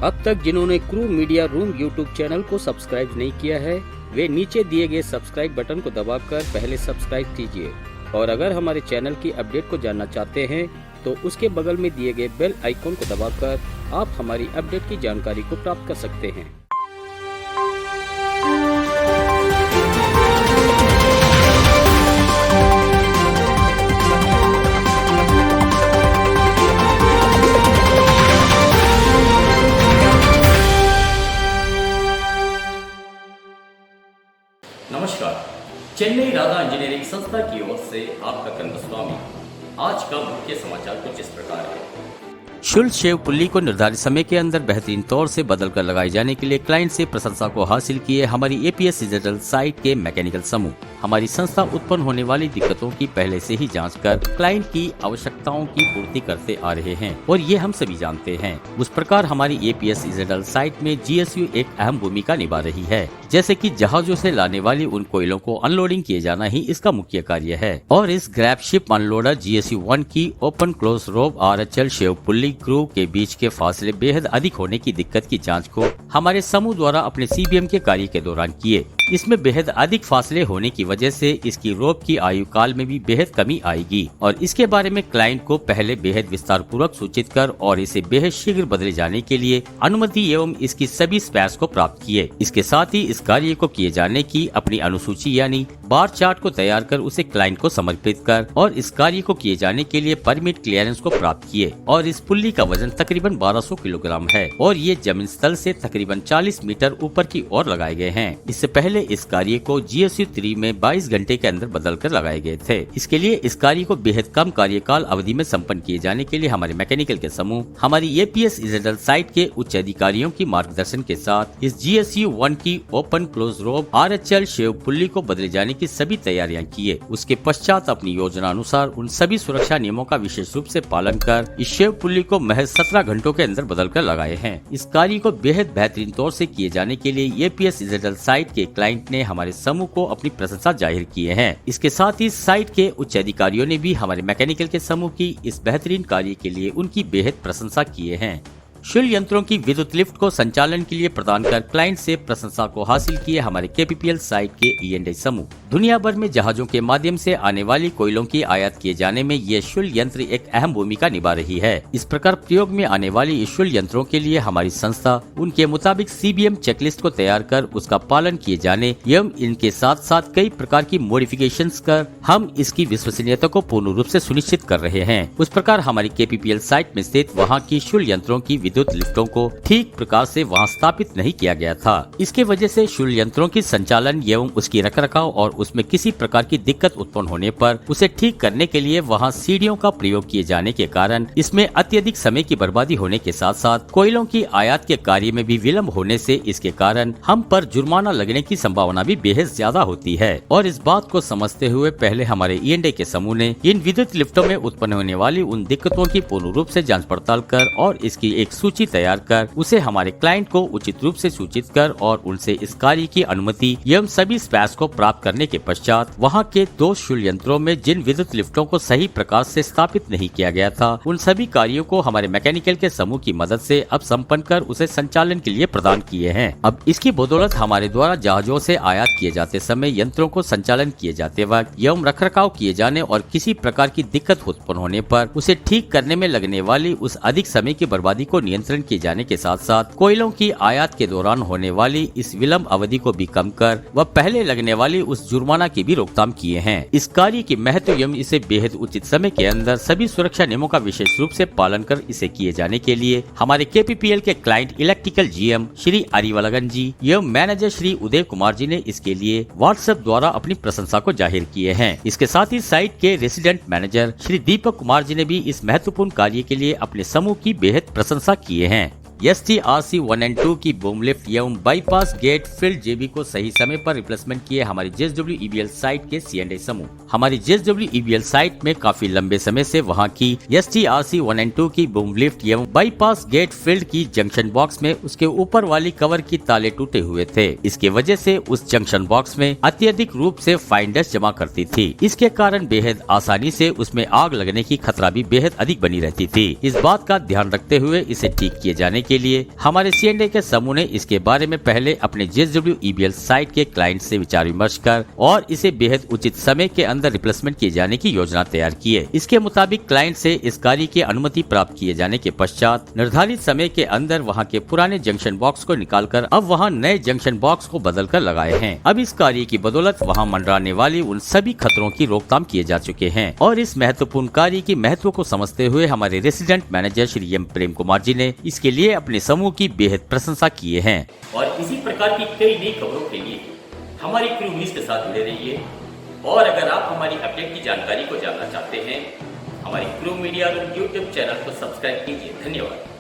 अब तक जिन्होंने crew media room YouTube channel को सब्सक्राइब नहीं किया है, वे नीचे दिए गए सब्सक्राइब बटन को दबाकर पहले सब्सक्राइब कीजिए। और अगर हमारे चैनल की अपडेट को जानना चाहते हैं तो उसके बगल में दिए गए बेल आइकॉन को दबाकर आप हमारी अपडेट की जानकारी को प्राप्त कर सकते हैं। नमस्कार, चेन्नई राधा इंजीनियरिंग संस्था की ओर से आपका कंदस्वामी। आज का मुख्य समाचार कुछ इस प्रकार है। शुल्क शेव पुल्ली को निर्धारित समय के अंदर बेहतरीन तौर से बदलकर लगाए जाने के लिए क्लाइंट से प्रशंसा को हासिल किए हमारी एपीएस डिजिटल साइट के मैकेनिकल समूह। हमारी संस्था उत्पन्न होने वाली दिक्कतों की पहले से ही जांच कर क्लाइंट की आवश्यकताओं की पूर्ति करते आ रहे हैं और ये हम सभी जानते हैं। उस प्रकार हमारी एपीएस डिजिटल साइट में जीएसयू एक अहम भूमिका निभा रही है। जैसे कि जहाजों से लाने वाली उन कोयलों को अनलोडिंग किए जाना ही इसका मुख्य कार्य है। और इस ग्रैब शिप अनलोडर जीएसयू 1 की ओपन क्लोज रोब आरएचएल शेव पुल्ली क्रू के बीच के फासले बेहद अधिक होने की दिक्कत की जांच को हमारे समूह द्वारा अपने सीबीएम के कार्य के दौरान किए। इसमें बेहद अधिक फासले होने की वजह से इसकी रोप की आयु काल में भी बेहद कमी आएगी और इसके बारे में क्लाइंट को पहले बेहद विस्तार पूर्वक सूचित कर और इसे बेहद शीघ्र बदले जाने के लिए अनुमति एवं इसकी सभी स्पेयर्स को प्राप्त किए। इसके साथ ही इस कार्य को किए जाने की अपनी अनुसूची यानी बार चार्ट को तैयार कर उसे क्लाइंट को समर्पित कर और इस कार्य को किए जाने के लिए परमिट क्लियरेंस को प्राप्त किए। और इस पुल्ली का वजन तकरीबन 1200 किलोग्राम है और ये जमीन स्थल से तकरीबन 40 मीटर ऊपर की ओर लगाए गए हैं। इससे पहले इस कार्य को जीएसयू 3 में 22 घंटे के अंदर बदलकर लगाए गए थे। इसके लिए इस कार्य को बेहद कम कार्यकाल अवधि में संपन्न किए जाने के लिए हमारे मैकेनिकल के समूह हमारी एपीएस डिजिटल साइट के उच्च अधिकारियों की मार्गदर्शन के साथ इस जीएसयू 1 की ओपन क्लोज रोब आरएचएल शेव पुल्ली को बदले जाने की सभी तैयारियां किए। उसके पश्चात अपनी योजना अनुसार उन सभी सुरक्षा नियमों का विशेष रूप से पालन कर इस शेव पुल्ली को महज 17 घंटों के अंदर बदल कर लगाए हैं। इस कार्य को बेहद बेहतरीन तौर से किए जाने के लिए एपीएस डिजिटल साइट के क्लाइंट ने हमारे समूह को अपनी प्रशंसा जाहिर किए हैं। इसके साथ ही साइट के उच्च अधिकारियों ने भी हमारे मैकेनिकल के समूह की इस बेहतरीन कार्य के लिए उनकी बेहद प्रशंसा किए हैं। शुल्क यंत्रों की विद्युत लिफ्ट को संचालन के लिए प्रदान कर क्लाइंट से प्रशंसा को हासिल किए हमारे केपीपीएल साइट के ई&आई समूह। दुनिया भर में जहाजों के माध्यम से आने वाली कोयलों की आयात किए जाने में ये शुल्क यंत्र एक अहम भूमिका निभा रही है। इस प्रकार प्रयोग में आने वाली इस शुल्क यंत्रों के लिए हमारी संस्था उनके मुताबिक सीबीएम चेकलिस्ट को तैयार कर उसका पालन किए जाने एवं इनके साथ साथ कई प्रकार की मॉडिफिकेशन कर हम इसकी विश्वसनीयता को पूर्ण रूप से सुनिश्चित कर रहे हैं। उस प्रकार हमारी केपीपीएल साइट में स्थित वहाँ की शुल्क यंत्रों की विद्युत लिफ्टों को ठीक प्रकार से वहां स्थापित नहीं किया गया था। इसके वजह से शुल्क यंत्रों की संचालन एवं उसकी रखरखाव और उसमें किसी प्रकार की दिक्कत उत्पन्न होने पर उसे ठीक करने के लिए वहां सीढ़ियों का प्रयोग किए जाने के कारण इसमें अत्यधिक समय की बर्बादी होने के साथ साथ कोयलों की आयात के कार्य में भी विलम्ब होने से इसके कारण हम पर जुर्माना लगने की संभावना भी बेहद ज्यादा होती है। और इस बात को समझते हुए पहले हमारे ई&आई के समूह ने इन विद्युत लिफ्टों में उत्पन्न होने वाली उन दिक्कतों की पूर्ण रूप से जाँच पड़ताल कर और इसकी एक सूची तैयार कर उसे हमारे क्लाइंट को उचित रूप से सूचित कर और उनसे इस कार्य की अनुमति एवं सभी स्पेयर्स को प्राप्त करने के पश्चात वहां के 2 शुल्क यंत्रों में जिन विद्युत लिफ्टों को सही प्रकार से स्थापित नहीं किया गया था उन सभी कार्यों को हमारे मैकेनिकल के समूह की मदद से अब संपन्न कर उसे संचालन के लिए प्रदान किए हैं। अब इसकी बदौलत हमारे द्वारा जहाजों से आयात किए जाते समय यंत्रों को संचालन किए जाते वक्त एवं रखरखाव किए जाने और किसी प्रकार की दिक्कत उत्पन्न होने पर उसे ठीक करने में लगने वाली उस अधिक समय की बर्बादी को नियंत्रण किए जाने के साथ साथ कोयलों की आयात के दौरान होने वाली इस विलंब अवधि को भी कम कर व पहले लगने वाली उस जुर्माना की भी रोकथाम किए हैं। इस कार्य की महत्व एवं इसे बेहद उचित समय के अंदर सभी सुरक्षा नियमों का विशेष रूप से पालन कर इसे किए जाने के लिए हमारे केपीपीएल के क्लाइंट इलेक्ट्रिकल जीएम श्री आरिवलगन जी एवं मैनेजर श्री उदय कुमार जी ने इसके लिए व्हाट्सएप द्वारा अपनी प्रशंसा को जाहिर किए हैं। इसके साथ ही साइट के रेसिडेंट मैनेजर श्री दीपक कुमार जी ने भी इस महत्वपूर्ण कार्य के लिए अपने समूह की बेहद प्रशंसा किए हैं। STRC 1 and 2 की बूम लिफ्ट एवं बाईपास गेट फील्ड जेबी को सही समय पर रिप्लेसमेंट किए हमारी JSW EBL साइट के C&I समूह। हमारी JSW EBL साइट में काफी लंबे समय से वहां की STRC 1 and 2 की बूम लिफ्ट एवं बाईपास गेट फील्ड की जंक्शन बॉक्स में उसके ऊपर वाली कवर की ताले टूटे हुए थे। इसके वजह से उस जंक्शन बॉक्स में अत्यधिक रूप से फाइन डस्ट जमा करती थी। इसके कारण बेहद आसानी से उसमें आग लगने की खतरा भी बेहद अधिक बनी रहती थी। इस बात का ध्यान रखते हुए इसे ठीक किए जाने के लिए हमारे C&A के समूह ने इसके बारे में पहले अपने JSW साइट के क्लाइंट से विचार विमर्श कर और इसे बेहद उचित समय के अंदर रिप्लेसमेंट किए जाने की योजना तैयार की है। इसके मुताबिक क्लाइंट से इस कार्य की अनुमति प्राप्त किए जाने के पश्चात निर्धारित समय के अंदर वहां के पुराने जंक्शन बॉक्स को निकालकर अब वहां नए जंक्शन बॉक्स को बदलकर लगाए हैं। अब इस कार्य की बदौलत वहां मंडराने वाली उन सभी खतरों की रोकथाम किए जा चुके हैं और इस महत्वपूर्ण कार्य की महत्व को समझते हुए हमारे resident manager Shri M Prem Kumar ji ने इसके लिए अपने समूह की बेहद प्रशंसा किए हैं। और इसी प्रकार की कई नई खबरों के लिए हमारी क्रू न्यूज के साथ जुड़े रहिए। और अगर आप हमारी अपडेट की जानकारी को जानना चाहते हैं, हमारी crew media room YouTube channel को सब्सक्राइब कीजिए। धन्यवाद।